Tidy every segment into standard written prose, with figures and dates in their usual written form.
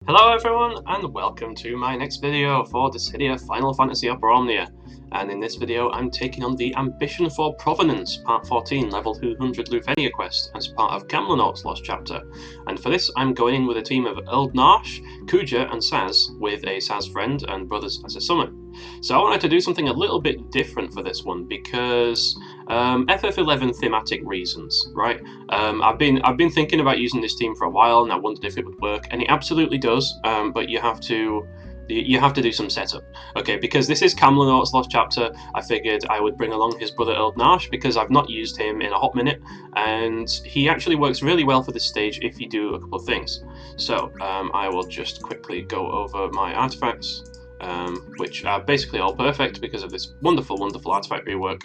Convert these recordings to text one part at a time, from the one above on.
Hello everyone, and welcome to my next video for Dissidia Final Fantasy Opera Omnia. And in this video I'm taking on the Ambition for Provenance, Part 14, Level 200 Lufenia quest, as part of Kam'lanaut's Lost Chapter. And for this I'm going in with a team of Eald'narche, Kuja and Sazh, with a Sazh friend and brothers as a summon. So I wanted to do something a little bit different for this one because FF11 thematic reasons, right? I've been thinking about using this team for a while, and I wondered if it would work, and it absolutely does. But you have to do some setup, okay? Because this is Kam'lanaut's Lost Chapter, I figured I would bring along his brother Eald'narche because I've not used him in a hot minute, and he actually works really well for this stage if you do a couple of things. So I will just quickly go over my artifacts, which are basically all perfect because of this wonderful artifact rework.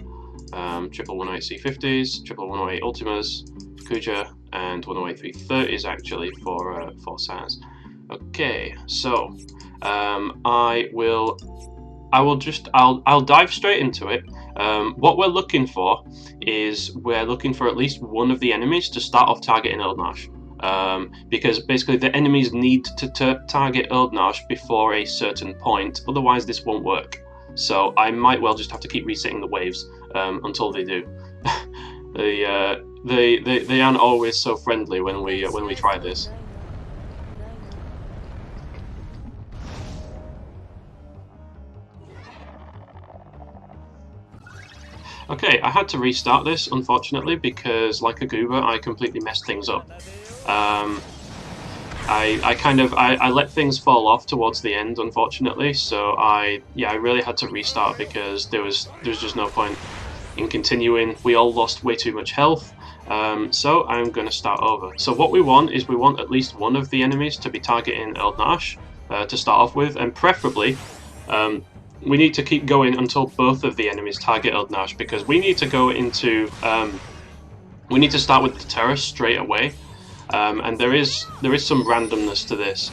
Triple 108 C50s, triple 108 Ultimas, Kuja, and 108 330s actually for Sazh. Okay, so I'll dive straight into it. What we're looking for is at least one of the enemies to start off targeting Eald'narche. Because basically the enemies need to target Eald'narche before a certain point, otherwise this won't work. So I might well just have to keep resetting the waves until they do. They aren't always so friendly when we try this. Okay, I had to restart this, unfortunately, because like a goober, I completely messed things up. I let things fall off towards the end, unfortunately, so I really had to restart because there was just no point in continuing. We all lost way too much health, so I'm going to start over. So what we want is at least one of the enemies to be targeting Eald'narche to start off with, and preferably we need to keep going until both of the enemies target Eald'narche, because we need to go into we need to start with the terror straight away. And there is some randomness to this,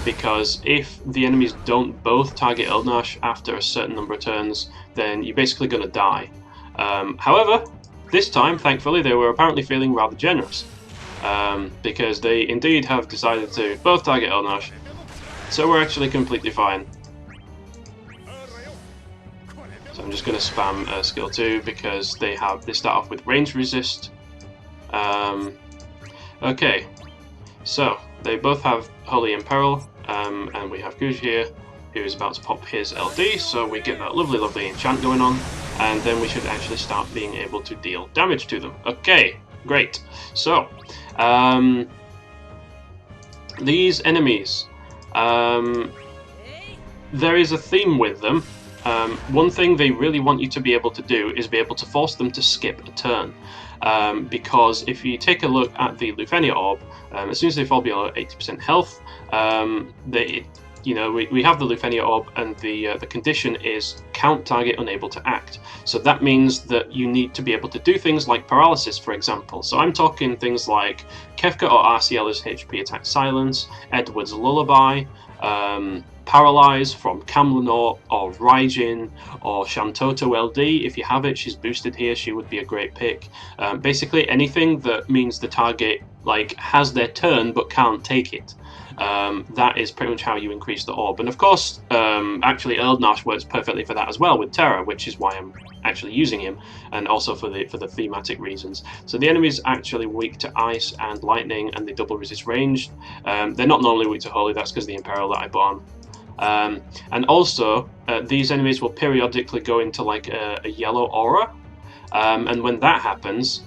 because if the enemies don't both target Eald'narche after a certain number of turns, then you're basically going to die. However, this time, thankfully, they were apparently feeling rather generous, because they indeed have decided to both target Eald'narche, so we're actually completely fine. So I'm just going to spam skill 2 because they start off with range resist. Okay, so they both have Holy Imperil, and we have Kuja here, who is about to pop his LD, so we get that lovely enchant going on, and then we should actually start being able to deal damage to them. Okay, great. So, these enemies, there is a theme with them. One thing they really want you to be able to do is be able to force them to skip a turn. Because if you take a look at the Lufenia orb, as soon as they fall below 80% health, we have the Lufenia orb, and the condition is count target unable to act. So that means that you need to be able to do things like paralysis, for example. So I'm talking things like Kefka or RCL's HP attack silence, Edward's lullaby, Paralyze from Kam'lanaut or Raijin or Shantotto LD. If you have it, she's boosted here, she would be a great pick. Basically anything that means the target has their turn but can't take it. That is pretty much how you increase the orb. And of course, actually Eald'narche works perfectly for that as well with Terror, which is why I'm actually using him, and also for the thematic reasons. So the enemy's actually weak to ice and lightning, and they double resist ranged. They're not normally weak to holy, that's because of the Imperil that I put on. And also, these enemies will periodically go into a yellow aura, and when that happens,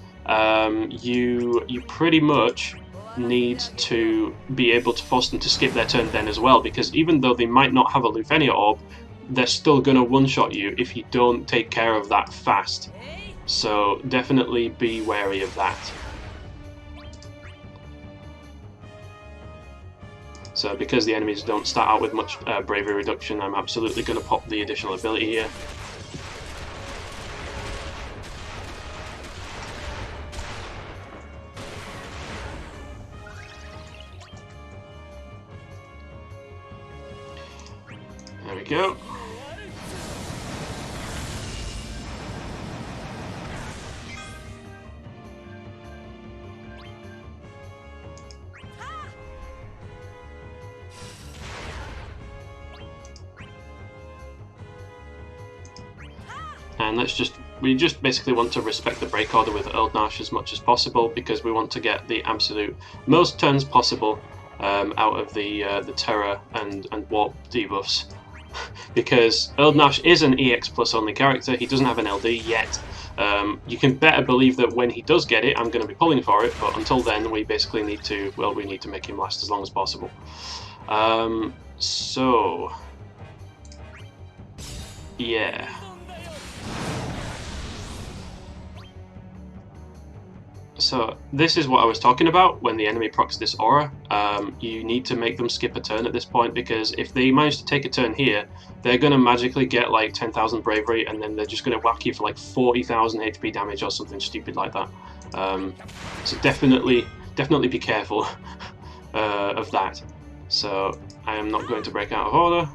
you pretty much need to be able to force them to skip their turn then as well, because even though they might not have a Lufenia orb, they're still going to one-shot you if you don't take care of that fast. So definitely be wary of that. So because the enemies don't start out with much bravery reduction, I'm absolutely going to pop the additional ability here. There we go. And we just basically want to respect the break order with Eald'narche as much as possible, because we want to get the absolute most turns possible out of the Terror and Warp debuffs. Because Eald'narche is an EX plus only character, he doesn't have an LD yet. You can better believe that when he does get it, I'm going to be pulling for it, but until then we basically need to, well, we need to make him last as long as possible. So yeah. So this is what I was talking about when the enemy procs this aura. You need to make them skip a turn at this point, because if they manage to take a turn here, they're going to magically get like 10,000 bravery, and then they're just going to whack you for like 40,000 HP damage or something stupid like that. So definitely be careful of that. So I am not going to break out of order.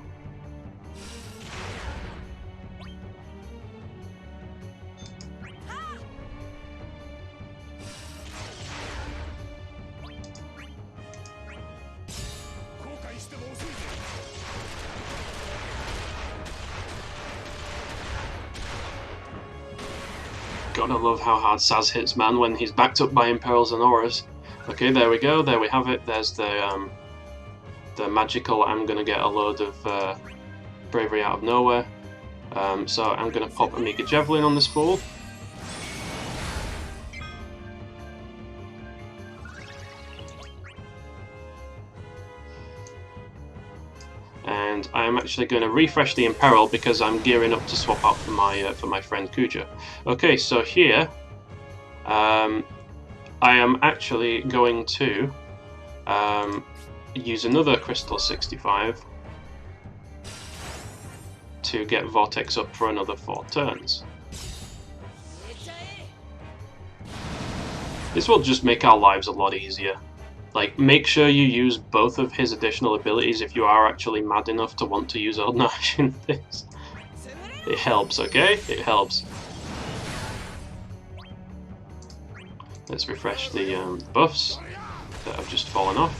Gotta love how hard Sazh hits, man, when he's backed up by Imperils and Auras. Okay, there we go, there we have it. There's the magical, I'm gonna get a load of bravery out of nowhere. So I'm gonna pop a Mega Javelin on this fool. And I'm actually going to refresh the Imperil because I'm gearing up to swap out for my friend Kuja. Okay, so here I am actually going to use another Crystal 65 to get Vortex up for another 4 turns. This will just make our lives a lot easier. Like, make sure you use both of his additional abilities if you are actually mad enough to want to use Eald'narche in this. It helps, okay? It helps. Let's refresh the buffs that have just fallen off.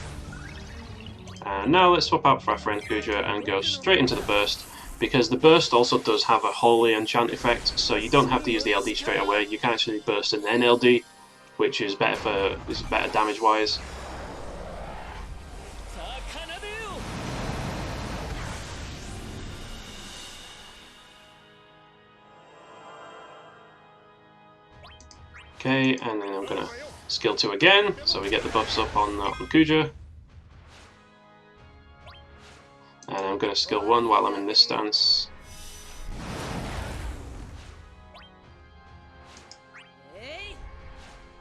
And now let's swap out for our friend Kuja and go straight into the burst, because the burst also does have a holy enchant effect, so you don't have to use the LD straight away. You can actually burst and then LD, which is better damage wise. Okay, and then I'm gonna skill 2 again, so we get the buffs up on Kuja. And I'm gonna skill 1 while I'm in this stance.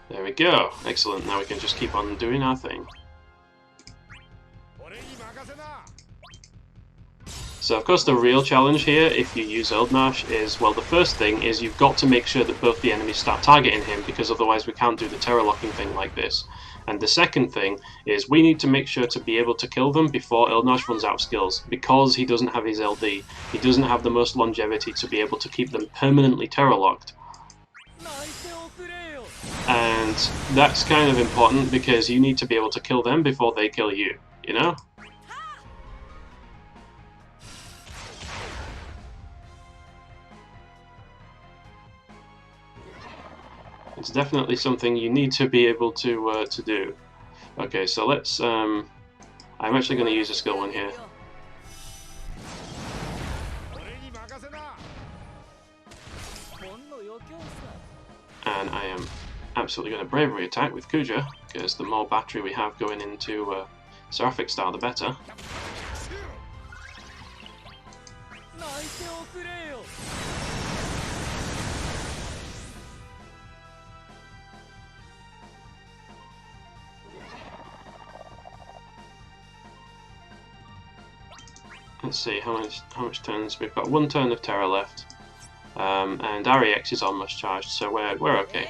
There we go, excellent, now we can just keep on doing our thing. So of course the real challenge here, if you use Eald'narche, is, well, the first thing is you've got to make sure that both the enemies start targeting him, because otherwise we can't do the terror locking thing like this. And the second thing is we need to make sure to be able to kill them before Eald'narche runs out of skills, because he doesn't have his LD, he doesn't have the most longevity to be able to keep them permanently terror locked. And that's kind of important, because you need to be able to kill them before they kill you, you know? It's definitely something you need to be able to do. Okay, so let's. I'm actually going to use a skill 1 here. And I am absolutely going to bravery attack with Kuja, because the more battery we have going into Seraphic Star, the better. Let's see how much turns. We've got 1 turn of terror left, and our EX is almost charged, so we're okay.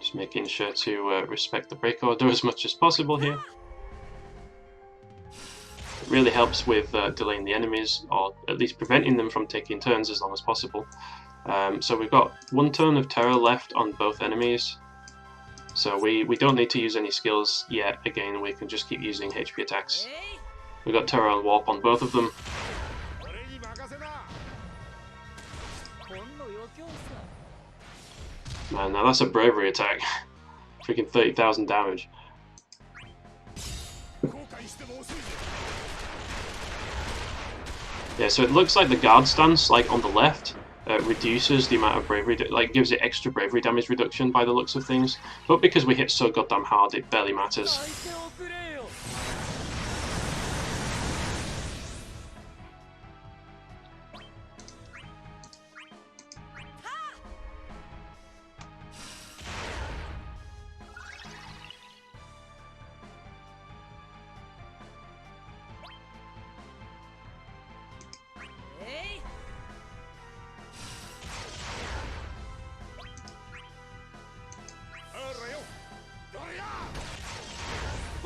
Just making sure to respect the break order as much as possible here. It really helps with delaying the enemies, or at least preventing them from taking turns as long as possible. So we've got 1 turn of terror left on both enemies. So we don't need to use any skills yet. Again, we can just keep using HP attacks. We've got Terror and Warp on both of them. Man, now that's a bravery attack. Freaking 30,000 damage. Yeah, so it looks like the guard stance, like on the left, reduces the amount of bravery, like gives it extra bravery damage reduction by the looks of things. But because we hit so goddamn hard, it barely matters.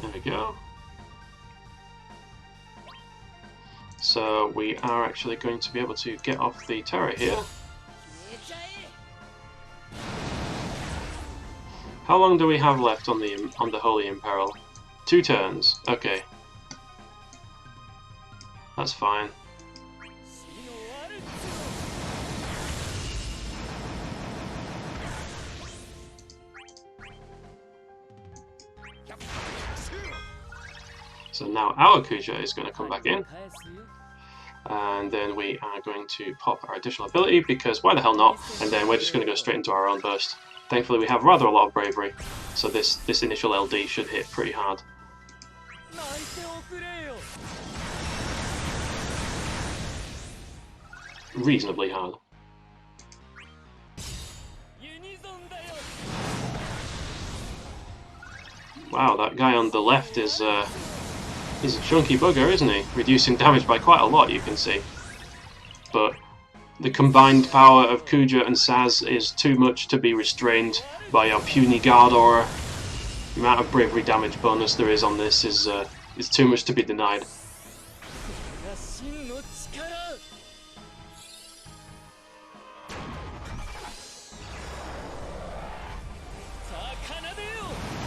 There we go. So we are actually going to be able to get off the turret here. How long do we have left on the Holy Imperil? 2 turns. Okay. That's fine. So now our Kuja is going to come back in, and then we are going to pop our additional ability, because why the hell not, and then we're just going to go straight into our own burst. Thankfully we have rather a lot of bravery, so this initial LD should hit pretty hard. Reasonably hard. Wow, that guy on the left is he's a chunky bugger, isn't he? Reducing damage by quite a lot, you can see. But the combined power of Kuja and Sazh is too much to be restrained by our puny guard aura. The amount of bravery damage bonus there is on this is too much to be denied.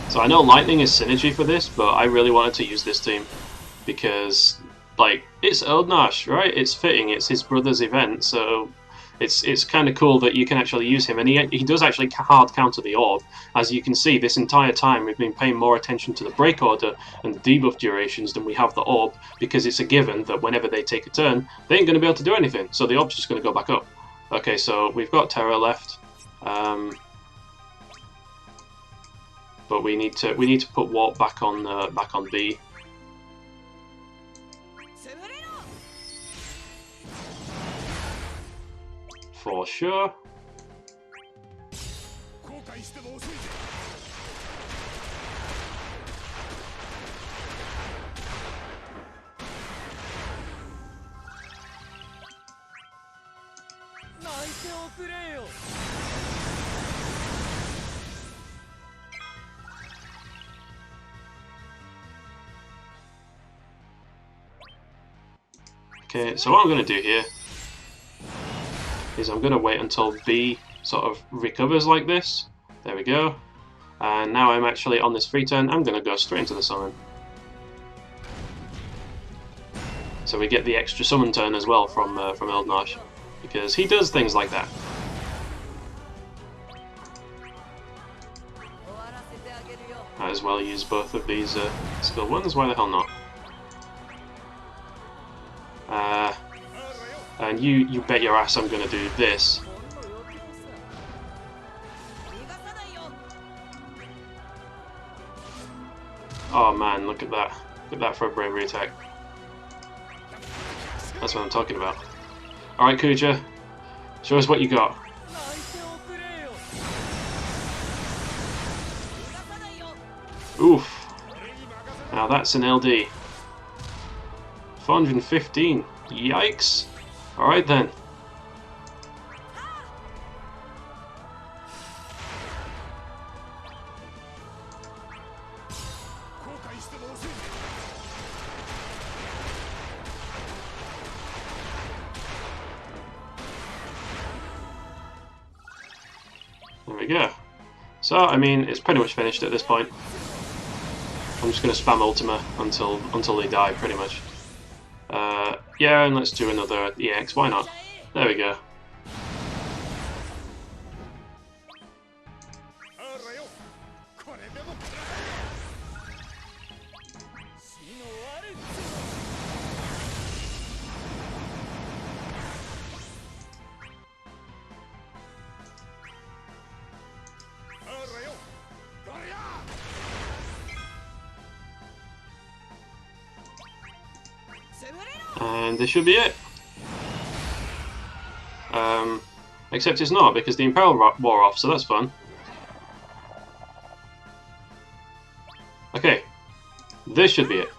So I know Lightning is synergy for this, but I really wanted to use this team because, like, it's Eald'narche, right? It's fitting. It's his brother's event, so it's kind of cool that you can actually use him, and he does actually hard counter the orb. As you can see, this entire time we've been paying more attention to the break order and the debuff durations than we have the orb, because it's a given that whenever they take a turn, they ain't going to be able to do anything, so the orb's just going to go back up. Okay, so we've got Terra left. But we need to put Warp back on B. For sure. Okay, so what I'm going to do here is I'm going to wait until B sort of recovers like this. There we go. And now I'm actually on this free turn, I'm going to go straight into the summon. So we get the extra summon turn as well from Eald'narche, because he does things like that. Might as well use both of these skill ones, why the hell not? And you bet your ass I'm gonna do this. Oh man, look at that. Look at that for a bravery attack. That's what I'm talking about. Alright Kuja, show us what you got. Oof. Now that's an LD. 415. Yikes. Alright then. There we go. So, I mean, it's pretty much finished at this point. I'm just going to spam Ultima until they die, pretty much. Yeah, and let's do another EX, why not? There we go. And this should be it. Except it's not, because the Imperial wore off, so that's fun. Okay, this should be it.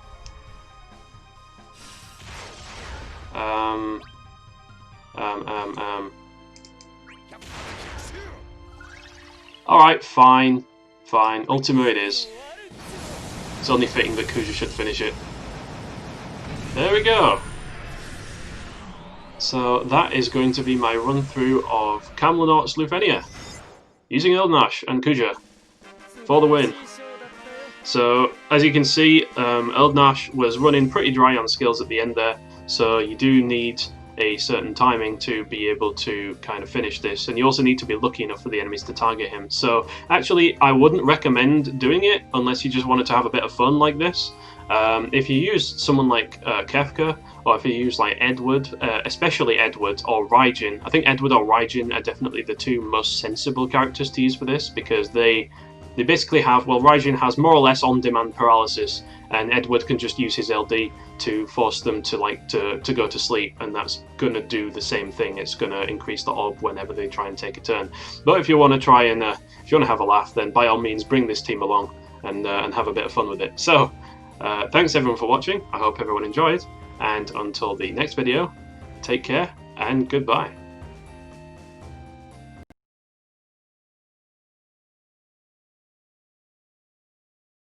Alright, fine. Ultima it is. It's only fitting that Kuja should finish it. There we go. So that is going to be my run through of Kam'lanaut's Lufenia, using Eald'narche and Kuja for the win. So as you can see, Eald'narche was running pretty dry on skills at the end there, so you do need a certain timing to be able to kind of finish this, and you also need to be lucky enough for the enemies to target him. So actually I wouldn't recommend doing it unless you just wanted to have a bit of fun like this. If you use someone like Kefka, or if you use like Edward, especially Edward or Raijin, I think Edward or Raijin are definitely the two most sensible characters to use for this, because they basically have, well, Raijin has more or less on-demand paralysis, and Edward can just use his LD to force them to to go to sleep, and that's gonna do the same thing. It's gonna increase the orb whenever they try and take a turn. But if you want to try and if you want to have a laugh, then by all means bring this team along and have a bit of fun with it. So thanks everyone for watching. I hope everyone enjoyed, and until the next video, take care and goodbye.